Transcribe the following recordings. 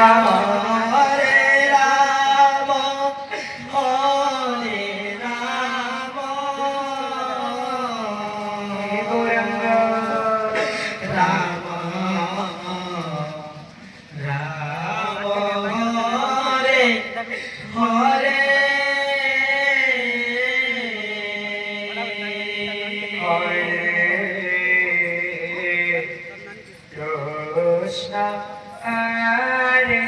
হরে রাম হরে রাম গৌরাঙ্গ রাম রাম হরে হরে কৃষ্ণ হরে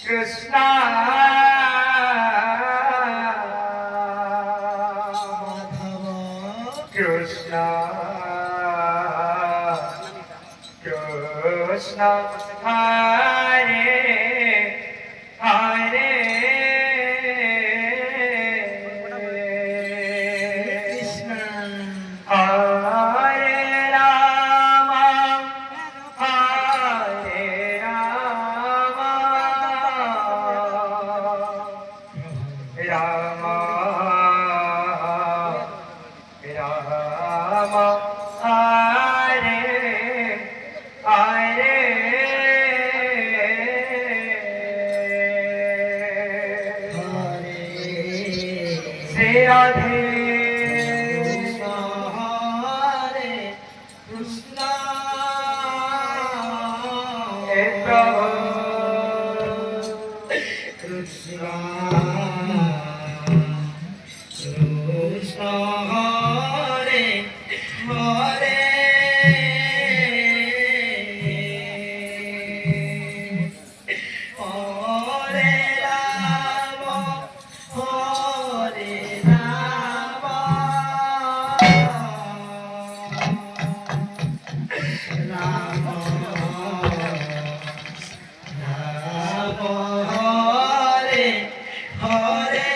কৃষ্ণ কৃষ্ণ কৃষ্ণ হরে হরে কৃষ্ণ হরে রাম হরে রাম রাম রাম হরে হরে শ্রী রাধে হরে কৃষ্ণ হে প্রভু কৃষ্ণ কৃষ্ণ হরে হরে হরে রাম হরে রাম রাম রাম হরে হরে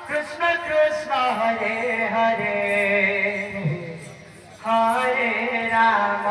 कृष्ण कृष्ण हरे हरे हरे राम